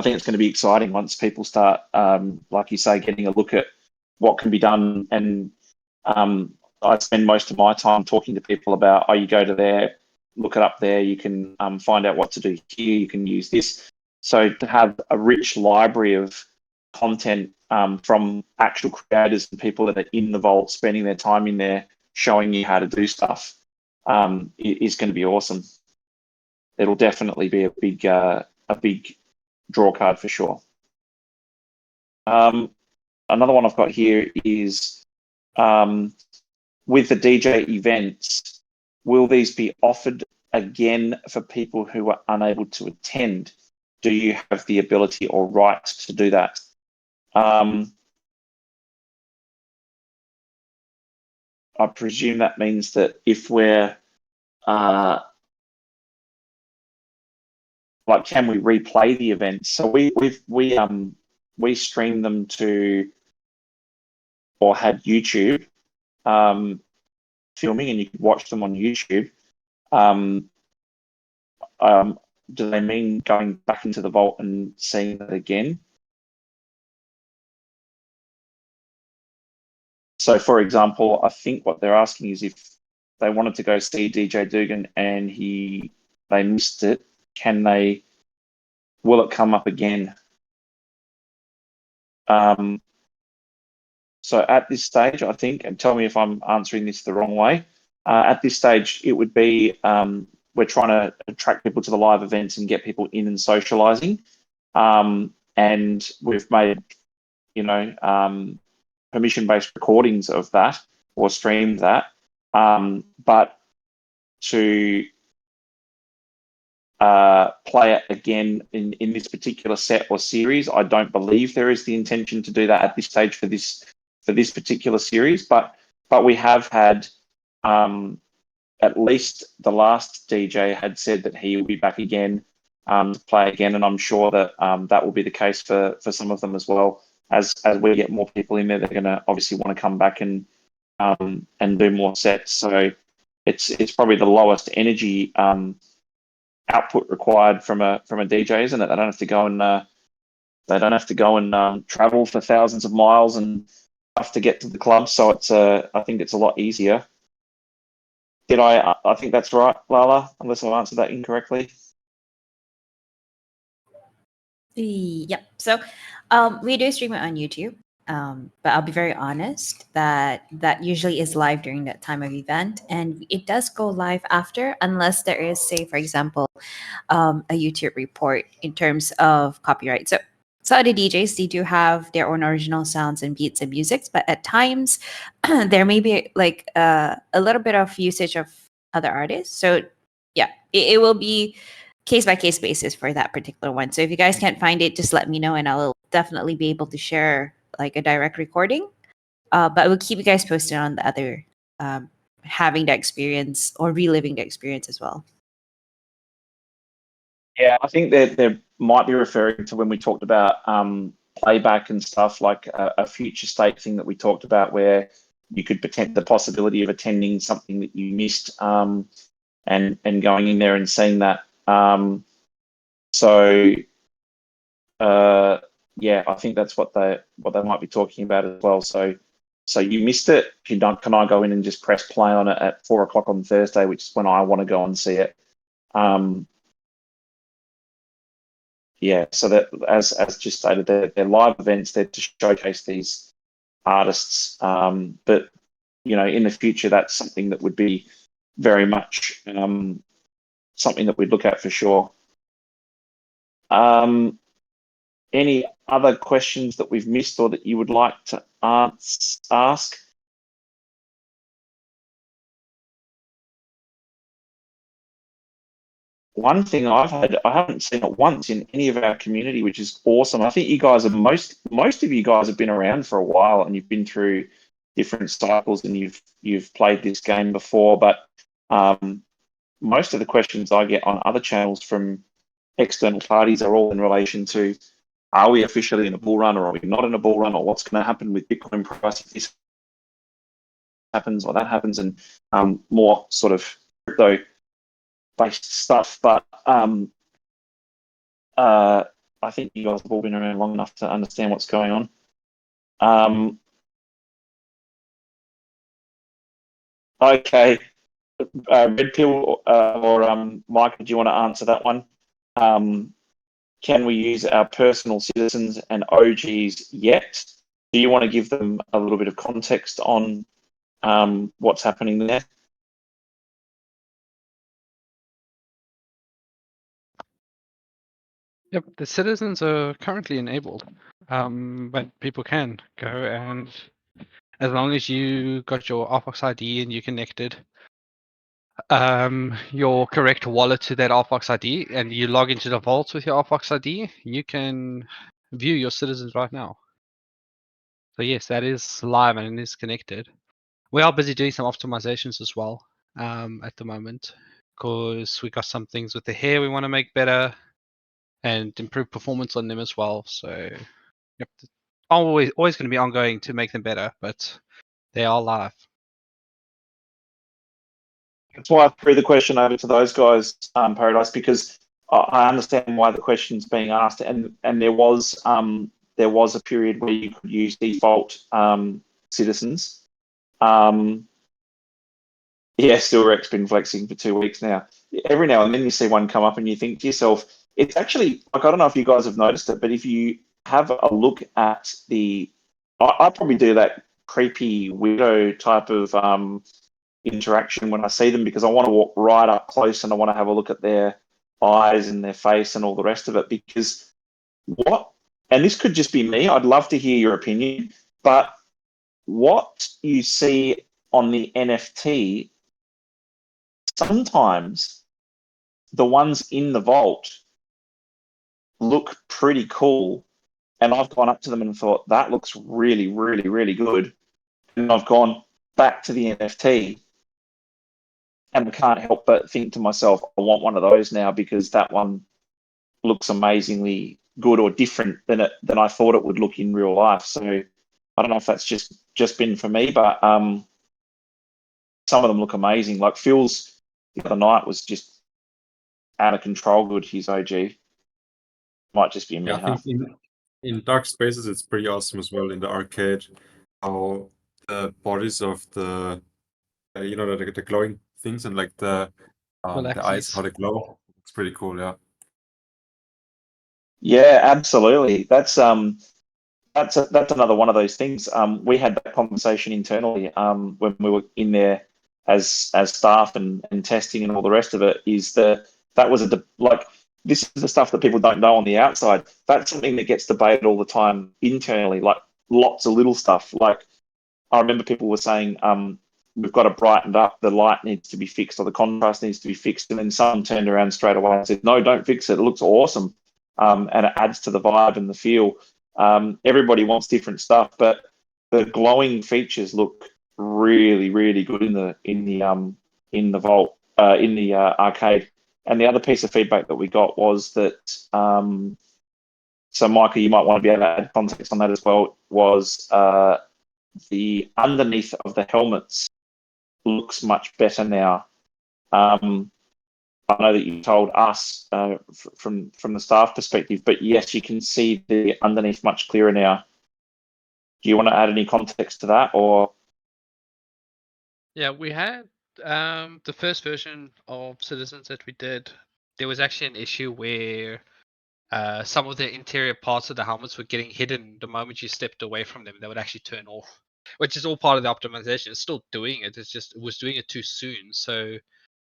think it's going to be exciting once people start, like you say, getting a look at what can be done. And I spend most of my time talking to people about, you go to there, look it up there, you can find out what to do here, you can use this. So to have a rich library of content from actual creators and people that are in the Vault, spending their time in there, showing you how to do stuff, is going to be awesome. It'll definitely be a big draw card for sure. Another one I've got here is with the DJ events, will these be offered again for people who are unable to attend? Do you have the ability or right to do that? I presume that means that if we're can we replay the events? So we stream them to, or had YouTube filming, and you could watch them on YouTube. Do they mean going back into the Vault and seeing it again? So, for example, I think what they're asking is if they wanted to go see DJ Dugan and they missed it, will it come up again? So at this stage, I think, and tell me if I'm answering this the wrong way, at this stage, it would be we're trying to attract people to the live events and get people in and socializing. And we've made, permission-based recordings of that or streamed that. But to play it again in this particular set or series, I don't believe there is the intention to do that at this stage for this particular series. But we have had at least the last DJ had said that he will be back again to play again, and I'm sure that that will be the case for some of them as well. As we get more people in there, they're going to obviously want to come back and do more sets. So it's probably the lowest energy output required from a DJ, isn't it? They don't have to go and travel for thousands of miles and have to get to the club. So I think it's a lot easier. I think that's right, Lala, unless I've answered that incorrectly. Yep. So we do stream it on YouTube. But I'll be very honest that that usually is live during that time of event, and it does go live after, unless there is, say, for example, a YouTube report in terms of copyright. So other DJs, they do have their own original sounds and beats and musics, but at times there may be like a little bit of usage of other artists. So yeah, it will be case by case basis for that particular one. So if you guys can't find it, just let me know, and I'll definitely be able to share like a direct recording. But we'll keep you guys posted on the other having the experience or reliving the experience as well. Yeah, I think that they might be referring to when we talked about playback and stuff, like a future state thing that we talked about, where you could pretend the possibility of attending something that you missed, and going in there and seeing that. So yeah, I think that's what they might be talking about as well. So you missed it. Can I go in and just press play on it at 4 o'clock on Thursday, which is when I want to go and see it. Yeah, so that as just stated, they're live events. They're to showcase these artists. But in the future, that's something that would be very much something that we'd look at for sure. Any other questions that we've missed or that you would like to ask? One thing I haven't seen it once in any of our community, which is awesome. I think you guys are most of you guys have been around for a while, and you've been through different cycles, and you've played this game before. But most of the questions I get on other channels from external parties are all in relation to: are we officially in a bull run, or are we not in a bull run, or what's going to happen with Bitcoin price if this happens or that happens, and more sort of crypto based stuff. But I think you guys have all been around long enough to understand what's going on. Okay, Red Pill or Micah, do you want to answer that one? Can we use our personal citizens and OGs yet? Do you want to give them a little bit of context on what's happening there? Yep, the citizens are currently enabled, but people can go, and as long as you got your RFOX ID and you connected your correct wallet to that RFOX ID, and you log into the vaults with your RFOX ID, you can view your citizens right now. So yes, that is live and it is connected. We are busy doing some optimizations as well at the moment, because we got some things with the hair we want to make better and improve performance on them as well. So yep, always going to be ongoing to make them better, but they are live. That's why I threw the question over to those guys, Paradise, because I understand why the question's being asked, and there was a period where you could use default citizens. Yeah, still Rex been flexing for 2 weeks now. Every now and then you see one come up and you think to yourself, it's actually, like, I don't know if you guys have noticed it, but if you have a look at I probably do that creepy weirdo type of interaction when I see them, because I want to walk right up close and I want to have a look at their eyes and their face and all the rest of it. Because and this could just be me, I'd love to hear your opinion, but what you see on the NFT, sometimes the ones in the vault look pretty cool, and I've gone up to them and thought, that looks really, really, really good. And I've gone back to the NFT, and I can't help but think to myself, I want one of those now, because that one looks amazingly good or different than I thought it would look in real life. So I don't know if that's just been for me, but some of them look amazing. Like Phil's the other night was just out of control good, his OG. Might just be me. Yeah, I think in dark spaces it's pretty awesome as well in the arcade, how the bodies of the the glowing things and like the eyes, how they glow. It's pretty cool, yeah. Yeah, absolutely. That's that's another one of those things. We had that conversation internally when we were in there as staff and testing and all the rest of it. That was like, this is the stuff that people don't know on the outside. That's something that gets debated all the time internally, like lots of little stuff. Like, I remember people were saying, we've got to brighten up, the light needs to be fixed, or the contrast needs to be fixed. And then someone turned around straight away and said, no, don't fix it. It looks awesome. And it adds to the vibe and the feel. Everybody wants different stuff, but the glowing features look really, really good in the vault, in the arcade. And the other piece of feedback that we got was that, so Michael, you might want to be able to add context on that as well, was the underneath of the helmets looks much better now. I know that you told us from the staff perspective, but yes, you can see the underneath much clearer now. Do you want to add any context to that, or? Yeah, we had the first version of Citizens that we did. There was actually an issue where some of the interior parts of the helmets were getting hidden the moment you stepped away from them. They would actually turn off, which is all part of the optimization. It's still doing it. It's just it was doing it too soon. So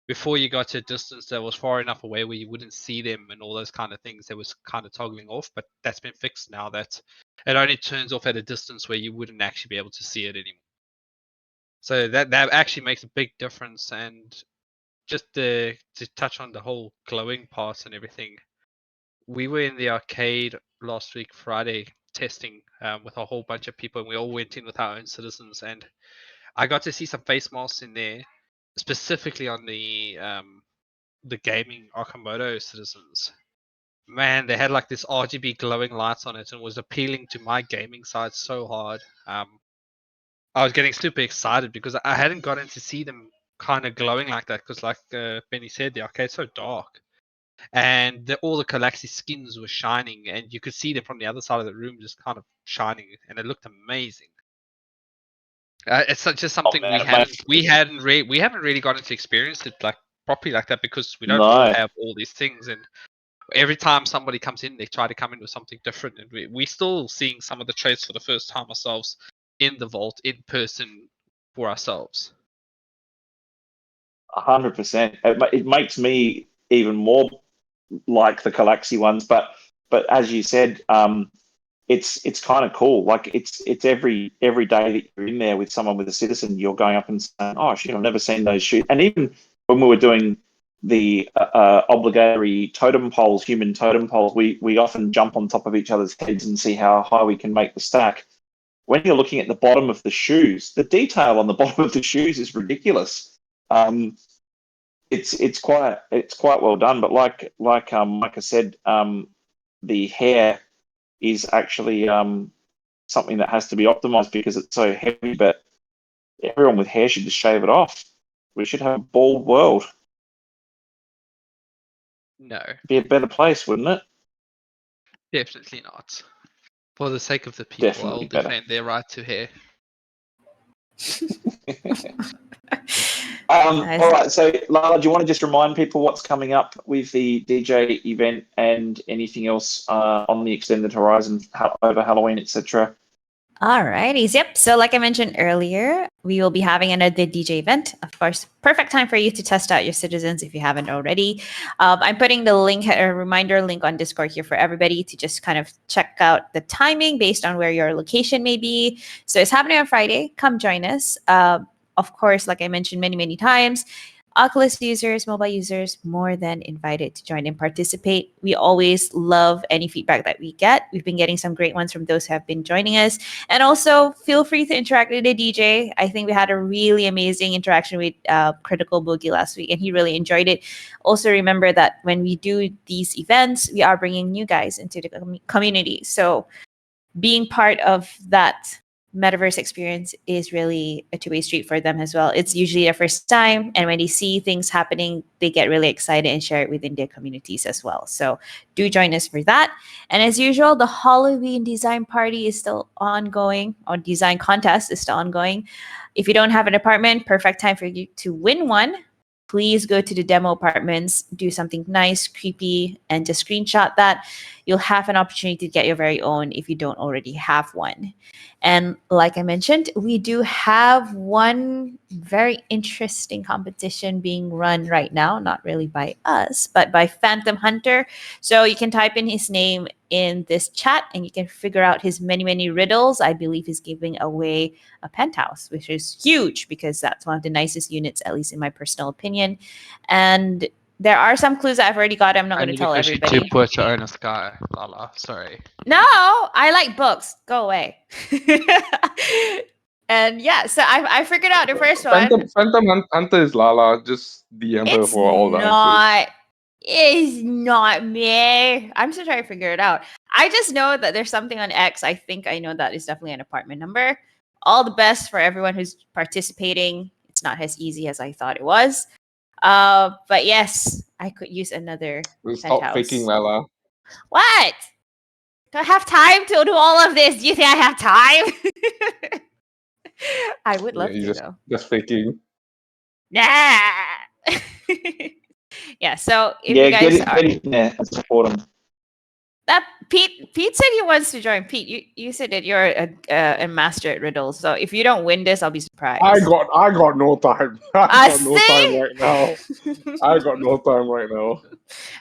before you got to a distance that was far enough away where you wouldn't see them and all those kind of things, it was kind of toggling off. But that's been fixed now. That it only turns off at a distance where you wouldn't actually be able to see it anymore. So that actually makes a big difference. And just to touch on the whole glowing parts and everything, we were in the arcade last week, Friday, testing with a whole bunch of people, and we all went in with our own Citizens. And I got to see some face masks in there, specifically on the gaming Arcimoto Citizens. Man, they had like this RGB glowing lights on it, and was appealing to my gaming side so hard. I was getting super excited because I hadn't gotten to see them kind of glowing like that, because like Benny said, the arcade's so dark. And all the Galaxy skins were shining, and you could see them from the other side of the room just kind of shining, and it looked amazing. It's just something we haven't really gotten to experience it like properly like that, because we don't all have all these things. And every time somebody comes in, they try to come in with something different, and we're still seeing some of the traits for the first time ourselves in the vault in person for ourselves. 100%. It makes me even more like the Galaxy ones, but as you said, it's kind of cool. Like it's every day that you're in there with someone with a Citizen, you're going up and saying, "Oh shit, I've never seen those shoes." And even when we were doing the obligatory totem poles, human totem poles, we often jump on top of each other's heads and see how high we can make the stack. When you're looking at the bottom of the shoes, the detail on the bottom of the shoes is ridiculous. It's quite well done. But like Micah said, the hair is actually something that has to be optimized because it's so heavy. But everyone with hair should just shave it off. We should have a bald world. No, be a better place, wouldn't it? Definitely not. For the sake of the people, Definitely I'll better. defend their right to hair. All right, so Lala, do you want to just remind people what's coming up with the DJ event and anything else on the extended horizon over Halloween, etc.? Alrighty, yep. So like I mentioned earlier, we will be having another DJ event. Of course, perfect time for you to test out your Citizens if you haven't already. I'm putting the link, a reminder link on Discord here for everybody to just kind of check out the timing based on where your location may be. So it's happening on Friday. Come join us. Of course, like I mentioned many times, Oculus users, mobile users, more than invited to join and participate. We always love any feedback that we get. We've been getting some great ones from those who have been joining us. And also feel free to interact with the DJ. I think we had a really amazing interaction with Critical Boogie last week, and he really enjoyed it. Also remember that when we do these events, we are bringing new guys into the community. So being part of that Metaverse experience is really a two-way street for them as well. It's usually their first time, and when they see things happening, they get really excited and share it within their communities as well. So do join us for that. And as usual, the Halloween design party is still ongoing, or design contest is still ongoing. If you don't have an apartment, perfect time for you to win one. Please go to the demo apartments, do something nice, creepy, and just screenshot that. you'll have an opportunity to get your very own if you don't already have one. And like I mentioned, we do have one very interesting competition being run right now, not really by us, but by Phantom Hunter. So you can type in his name in this chat and you can figure out his many riddles. I believe he's giving away a penthouse, which is huge because that's one of the nicest units, at least in my personal opinion. And there are some clues that I've already got. I'm not going to tell Because everybody. you're too poor to own a sky, Lala. Sorry. No, I like books. Go away. And yeah, so I figured out the first one. Phantom Hunter is Lala. Just DM her It's for all the answers. not. It's not me. I'm still trying to figure it out. I just know that there's something on X. I think I know that is definitely an apartment number. All the best for everyone who's participating. It's not as easy as I thought it was. But yes, I could use another Stop penthouse. faking, Lala. What? Do I have time to do all of this? Do you think I have time? I would love Yeah, to though. just faking. Nah. Yeah. So if Yeah, you guys get in there and support them. that Pete said he wants to join. Pete, you said that you're a master at riddles. So if you don't win this, I'll be surprised. I got no time. I got no time see? right now. I got no time right now.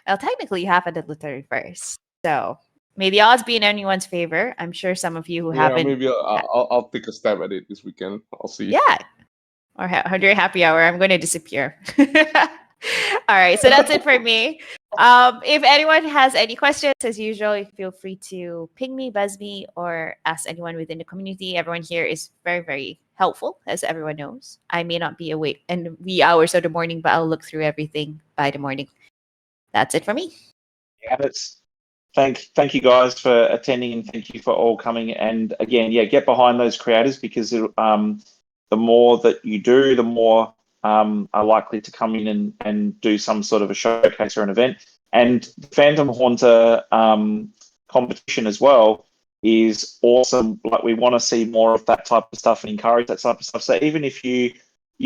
Well, technically, you have until the 31st. So may the odds be in anyone's favor. I'm sure some of you who Yeah, haven't. maybe I'll take a stab at it this weekend. I'll see. Yeah. Or during happy hour, I'm going to disappear. All right. So that's it for me. If anyone has any questions, as usual, feel free to ping me, buzz me, or ask anyone within the community. Everyone here is very, very helpful, as everyone knows. I may not be awake in the wee hours of the morning, but I'll look through everything by the morning. That's it for me. Yeah, thank you guys for attending and thank you for all coming. And again, yeah, get behind those creators because the more that you do, the more are likely to come in and do some sort of a showcase or an event. And the Phantom Haunter competition as well is awesome. Like we want to see more of that type of stuff and encourage that type of stuff. So even if you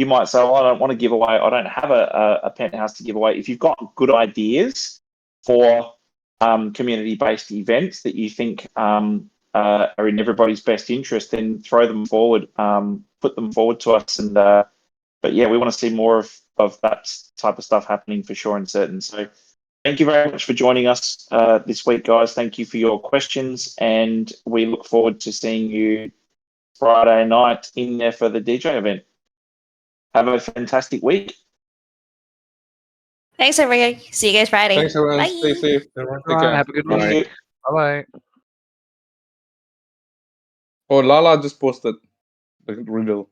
might say, oh, I don't want to give away, I don't have a penthouse to give away. If you've got good ideas for community-based events that you think are in everybody's best interest, then throw them forward, put them forward to us. And but yeah, we want to see more of that type of stuff happening for sure and certain. So thank you very much for joining us this week, guys. Thank you for your questions, and we look forward to seeing you Friday night in there for the DJ event. Have a fantastic week. Thanks, everybody. See you guys Friday. Thanks, everyone. Bye. Stay safe. Everyone, Take care. Have a good Bye. week. Bye-bye. Oh, Lala just posted the riddle.